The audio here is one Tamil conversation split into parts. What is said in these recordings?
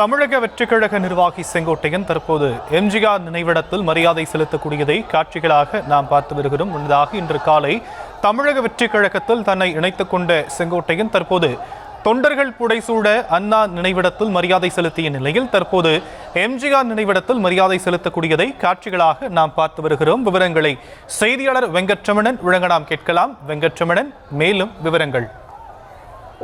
தமிழக வெற்றிக்கழக நிர்வாகி செங்கோட்டையன் தற்போது எம்ஜிஆர் நினைவிடத்தில் மரியாதை செலுத்தக்கூடியதை காட்சிகளாக நாம் பார்த்து வருகிறோம். முன்னதாக இன்று காலை தமிழக வெற்றிக்கழகத்தில் தன்னை இணைத்துக் கொண்ட செங்கோட்டையன் தற்போது தொண்டர்கள் புடைசூட அண்ணா நினைவிடத்தில் மரியாதை செலுத்திய நிலையில் தற்போது எம்ஜிஆர் நினைவிடத்தில் மரியாதை செலுத்தக்கூடியதை காட்சிகளாக நாம் பார்த்து வருகிறோம். விவரங்களை செய்தியாளர் வெங்கட்ரமணன் வழங்க நாம் கேட்கலாம். வெங்கட்ரமணன், மேலும் விவரங்கள்.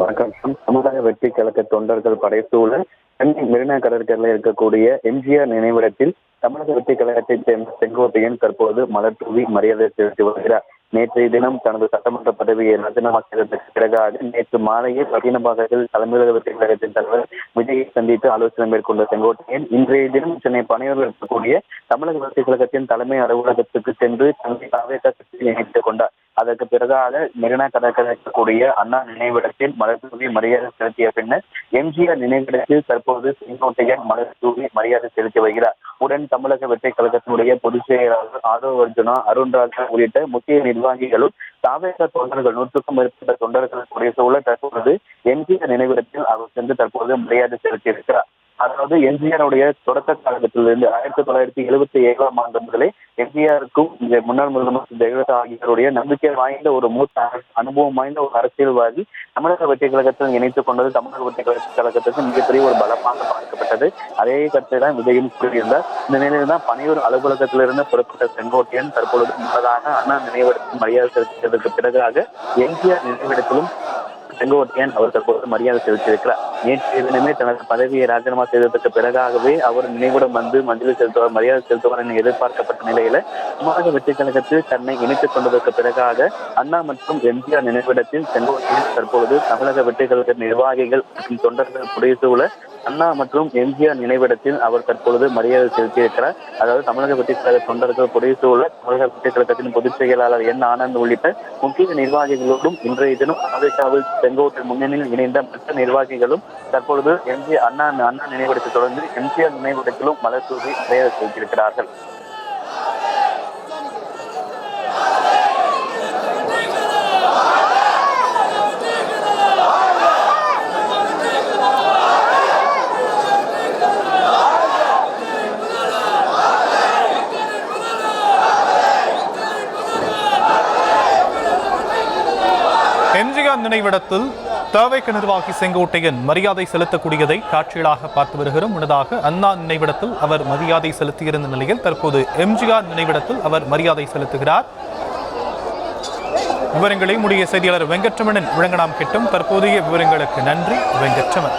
வணக்கம். தமிழக வெற்றி கழக தொண்டர்கள் படைசூழ சென்னை மெரினா கடற்கரையில் இருக்கக்கூடிய எம்ஜிஆர் நினைவிடத்தில் தமிழக வெற்றி கழகத்தைச் சேர்ந்த செங்கோட்டையன் தற்போது மலர் தூவி மரியாதை செலுத்தி வருகிறார். நேற்றைய தினம் தனது சட்டமன்ற பதவியை ராஜினாமா செய்ததற்கு பிறகாக நேற்று மாலையே பட்டினப்பாக்கத்தில் தமிழக வெற்றி கழகத்தின் தலைவர் விஜயை சந்தித்து ஆலோசனை மேற்கொண்ட செங்கோட்டையன் இன்றைய தினம் சென்னை பனையூரில் இருக்கக்கூடிய தமிழக வெற்றி கழகத்தின் தலைமை அலுவலகத்துக்கு சென்று தன்னை கட்சியில் இணைத்துக் கொண்டார். அதற்கு பிறகாக மெரினா கடற்கரை இருக்கக்கூடிய அண்ணா நினைவிடத்தில் மலர் தூவி மரியாதை செலுத்திய பின்னர் எம்ஜிஆர் நினைவிடத்தில் தற்போது செங்கோட்டையன் மலர் தூவி மரியாதை செலுத்தி வருகிறார். உடன் தமிழக வெற்றி கழகத்தினுடைய பொதுச் செயலாளர் ஆதவ் அர்ஜுனா, அருண்ராஜா உள்ளிட்ட முக்கிய நிர்வாகிகளும் தாவேக தொண்டர்கள் 100க்கும் மேற்பட்ட தொண்டர்களுடைய சூழல் தற்போது எம்ஜிஆர் நினைவிடத்தில் அவர் சென்று தற்போது மரியாதை செலுத்தி இருக்கிறார். அதாவது எம்ஜிஆருடைய தொடக்க காலகட்டத்திலிருந்து 1977ஆம் ஆண்டு முதலே எம்ஜிஆருக்கும் முன்னாள் முதலமைச்சர் ஜெயலலிதா ஆகியோருடைய நம்பிக்கை வாய்ந்த ஒரு மூத்த அனுபவம் வாய்ந்த ஒரு அரசியல்வாதி தமிழக வெற்றி கழகத்தில் இணைத்துக் கொண்டது தமிழக வெற்றி கழகத்திற்கு மிகப்பெரிய ஒரு பலமாக பார்க்கப்பட்டது. அதே கருத்தை தான் விஜயும் கூறியிருந்தார். இந்த நிலையில் தான் பனையூர் அலுவலகத்திலிருந்து புறப்பட்ட செங்கோட்டையன் தற்பொழுது முன்னதாக அண்ணா நினைவிடத்தில் மரியாதை செலுத்தியதற்கு பிறகாக எம்ஜிஆர் நினைவிடத்திலும் செங்கோட்டையன் அவர் தற்போது மரியாதை செலுத்தியிருக்கிறார். நேற்றைய தினமே தனது பதவியை ராஜினாமா செய்ததற்கு பிறகாகவே அவர் நினைவிடம் வந்து மஞ்சளி செலுத்துவார், மரியாதை செலுத்துவார் என எதிர்பார்க்கப்பட்ட நிலையில தமிழக வெற்றி கழகத்தில் தன்னை இணைத்துக் கொண்டதற்கு பிறகாக அண்ணா மற்றும் எம்ஜிஆர் நினைவிடத்தில் செங்கோட்டையன் தற்பொழுது தமிழக வெற்றி கழக நிர்வாகிகள் மற்றும் தொண்டர்கள் புடைசூழ அண்ணா மற்றும் எம்ஜிஆர் நினைவிடத்தில் அவர் தற்பொழுது மரியாதை செலுத்தியிருக்கிறார். அதாவது தமிழக வெற்றி கழக தொண்டர்கள் புடைசூழ தமிழக வெற்றி கழகத்தின் பொதுச் செயலாளர் என் ஆனந்த் உள்ளிட்ட முக்கிய நிர்வாகிகளோடும் இன்றைய தினம் அமெரிக்காவில் செங்கோட்டை முன்னணியில் இணைந்த மற்ற நிர்வாகிகளும் தற்பொழுது அண்ணா நினைவிடத்தை தொடர்ந்து எம்ஜிஆர் நினைவிடத்திலும் மலர் தூவி மரியாதை செலுத்தியிருக்கிறார்கள். எம்ஜிஆர் நினைவிடத்தில் தவேக நிர்வாகி செங்கோட்டையன் மரியாதை செலுத்தக்கூடியதை காட்சிகளாக பார்த்து வருகிறோம். முன்னதாக அண்ணா நினைவிடத்தில் அவர் மரியாதை செலுத்தியிருந்த நிலையில் தற்போது எம்ஜிஆர் நினைவிடத்தில் அவர் மரியாதை செலுத்துகிறார். விவரங்களை முடிய செய்தியாளர் வெங்கட்ரமணன் வழங்க நாம் கேட்டும். தற்போதைய விவரங்களுக்கு நன்றி வெங்கட்ரமன்.